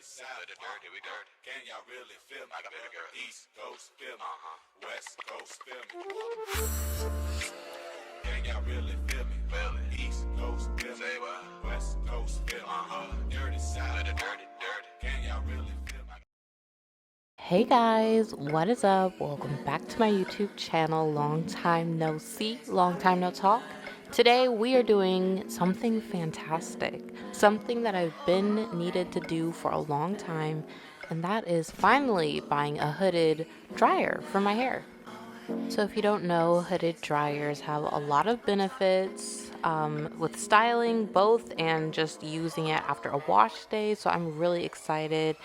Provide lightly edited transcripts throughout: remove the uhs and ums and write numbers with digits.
South, we dirty. Can y'all really feel me? Like a baby girl. East Coast, feel me. West Coast, feel me. Can y'all really feel me? Feel it. East Coast, feel me. Say what? West Coast, feel me. Dirty South, dirty. Can y'all really feel me? Hey guys, what is up? Welcome back to my YouTube channel. Long time no see, long time no talk. Today we are doing something fantastic, something that I've been needed to do for a long time, and that is finally buying a hooded dryer for my hair. So if you don't know, hooded dryers have a lot of benefits with styling both and just using it after a wash day. So I'm really excited.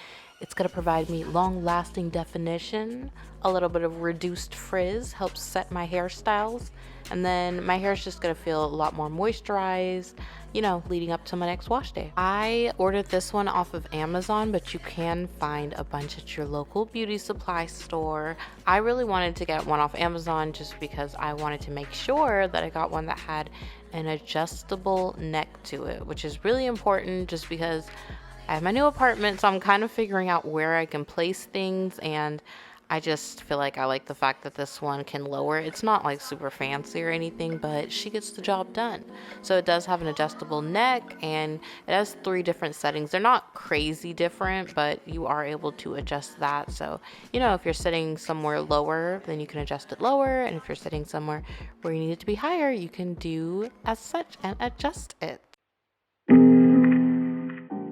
It's going to provide me long-lasting definition, a little bit of reduced frizz, helps set my hairstyles, and then my hair is just going to feel a lot more moisturized, leading up to my next wash day. I ordered this one off of Amazon, but you can find a bunch at your local beauty supply store. I really wanted to get one off Amazon just because I wanted to make sure that I got one that had an adjustable neck to it, which is really important just because I have my new apartment, so I'm kind of figuring out where I can place things, and I just feel like I like the fact that this one can lower. It's not like super fancy or anything, but she gets the job done. So it does have an adjustable neck, and it has 3 different settings. They're not crazy different, but you are able to adjust that. So, if you're sitting somewhere lower, then you can adjust it lower, and if you're sitting somewhere where you need it to be higher, you can do as such and adjust it.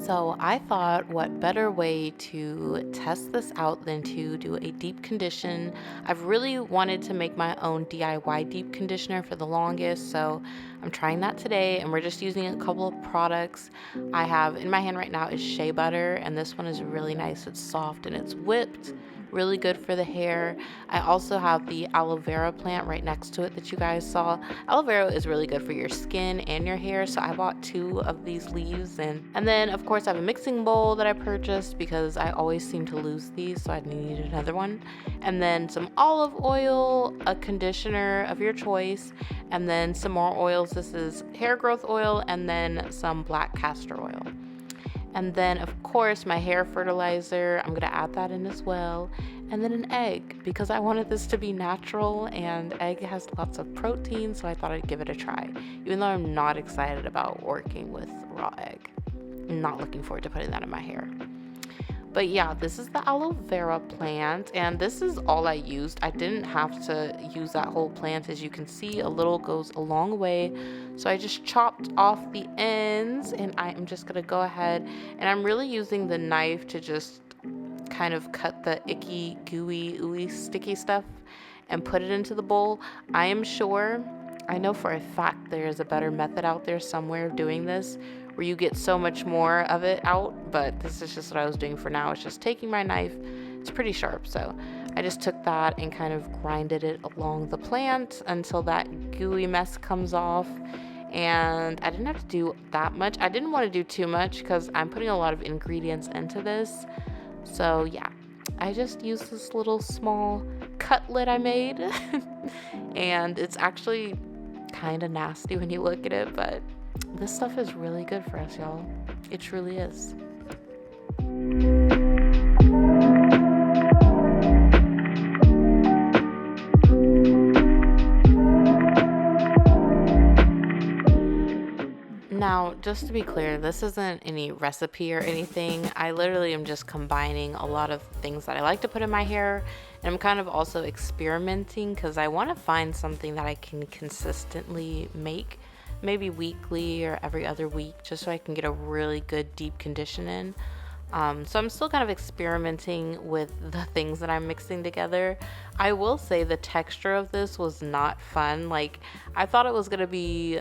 So I thought, what better way to test this out than to do a deep condition. I've really wanted to make my own DIY deep conditioner for the longest, so I'm trying that today, and we're just using a couple of products. I have in my hand right now is shea butter, and this one is really nice. It's soft and it's whipped. Really good for the hair. I also have the aloe vera plant right next to it that you guys saw. Aloe vera is really good for your skin and your hair, so I bought 2 of these leaves, and then of course I have a mixing bowl that I purchased because I always seem to lose these, so I needed another one. And then some olive oil, a conditioner of your choice, and then some more oils. This is hair growth oil, and then some black castor oil. And then, of course, my hair fertilizer, I'm going to add that in as well. And then an egg, because I wanted this to be natural, and egg has lots of protein, so I thought I'd give it a try. Even though I'm not excited about working with raw egg. I'm not looking forward to putting that in my hair. But yeah, this is the aloe vera plant, and this is all I used. I didn't have to use that whole plant. As you can see, a little goes a long way. So I just chopped off the ends, and I am just gonna go ahead, and I'm really using the knife to just kind of cut the icky, gooey, ooey, sticky stuff and put it into the bowl. I know for a fact there is a better method out there somewhere of doing this where you get so much more of it out, but this is just what I was doing for now. It's just taking my knife. It's pretty sharp, so I just took that and kind of grinded it along the plant until that gooey mess comes off. And I didn't have to do that much. I didn't want to do too much because I'm putting a lot of ingredients into this. So yeah, I just used this little small cutlet I made and it's actually kind of nasty when you look at it, but this stuff is really good for us, y'all. It truly is. Now, just to be clear, this isn't any recipe or anything. I literally am just combining a lot of things that I like to put in my hair. And I'm kind of also experimenting because I want to find something that I can consistently make, maybe weekly or every other week, just so I can get a really good deep condition in. So I'm still kind of experimenting with the things that I'm mixing together. I will say the texture of this was not fun. Like, I thought it was going to be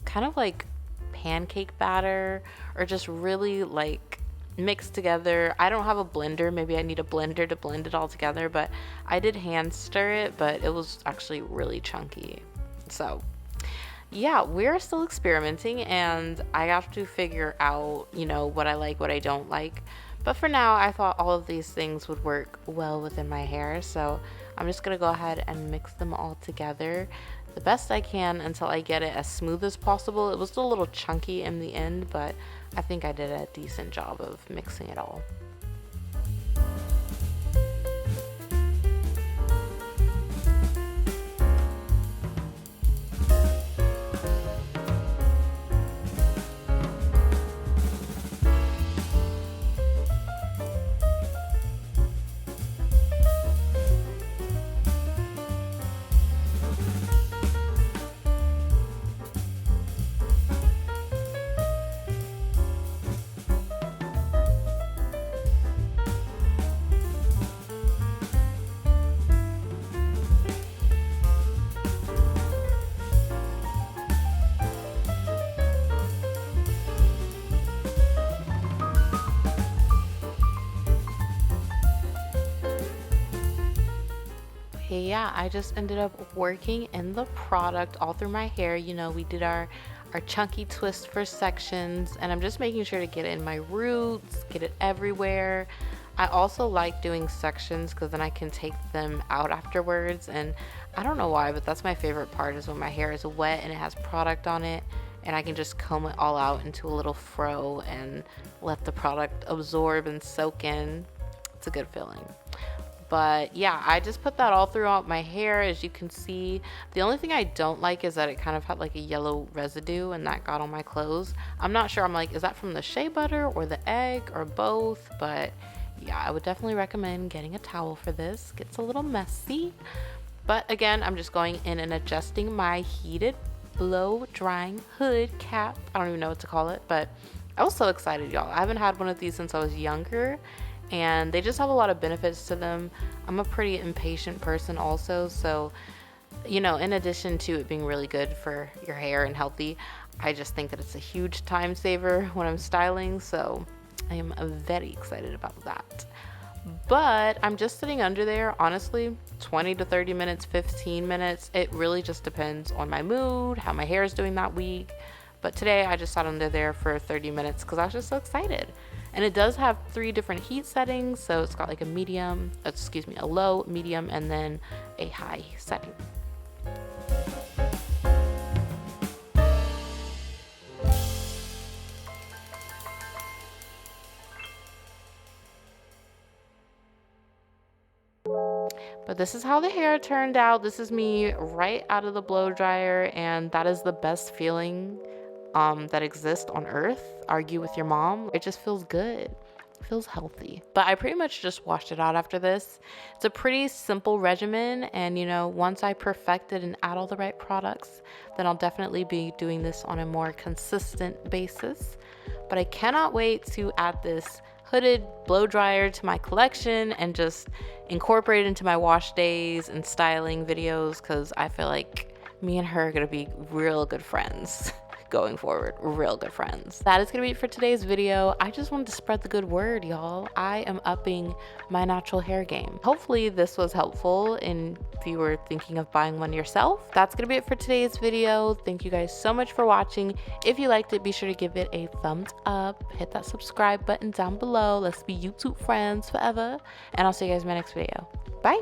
kind of like pancake batter or just really like mixed together. I don't have a blender. Maybe I need a blender to blend it all together, but I did hand stir it, but it was actually really chunky. So yeah, we're still experimenting, and I have to figure out, what I like, what I don't like. But for now, I thought all of these things would work well within my hair, so I'm just going to go ahead and mix them all together the best I can until I get it as smooth as possible. It was still a little chunky in the end, but I think I did a decent job of mixing it all. Yeah, I just ended up working in the product all through my hair. You know, we did our chunky twist for sections, and I'm just making sure to get it in my roots, get it everywhere. I also like doing sections because then I can take them out afterwards, and I don't know why, but that's my favorite part, is when my hair is wet and it has product on it and I can just comb it all out into a little fro and let the product absorb and soak in. It's a good feeling. But yeah, I just put that all throughout my hair, as you can see. The only thing I don't like is that it kind of had like a yellow residue and that got on my clothes. I'm not sure, I'm like, is that from the shea butter or the egg or both? But yeah, I would definitely recommend getting a towel for this. Gets a little messy. But again, I'm just going in and adjusting my heated blow drying hood cap. I don't even know what to call it, but I was so excited, y'all. I haven't had one of these since I was younger, and they just have a lot of benefits to them. I'm a pretty impatient person also, so you know, in addition to it being really good for your hair and healthy, I just think that it's a huge time saver when I'm styling, so I am very excited about that. But I'm just sitting under there, honestly, 20 to 30 minutes, 15 minutes. It really just depends on my mood, how my hair is doing that week. But today I just sat under there for 30 minutes because I was just so excited. And it does have 3 different heat settings. So it's got like a low, medium, and then a high setting. But this is how the hair turned out. This is me right out of the blow dryer, and that is the best feeling that exists on earth. Argue with your mom. It just feels good. It feels healthy. But I pretty much just washed it out after this. It's a pretty simple regimen, and you know, once I perfect it and add all the right products, then I'll definitely be doing this on a more consistent basis. But I cannot wait to add this hooded blow dryer to my collection and just incorporate it into my wash days and styling videos, because I feel like me and her are gonna be real good friends going forward. Real good friends. That is gonna be it for today's video. I just wanted to spread the good word, y'all. I am upping my natural hair game. Hopefully this was helpful and if you were thinking of buying one yourself. That's gonna be it for today's video. Thank you guys so much for watching. If you liked it, be sure to give it a thumbs up, hit that subscribe button down below. Let's be YouTube friends forever, and I'll see you guys in my next video. Bye.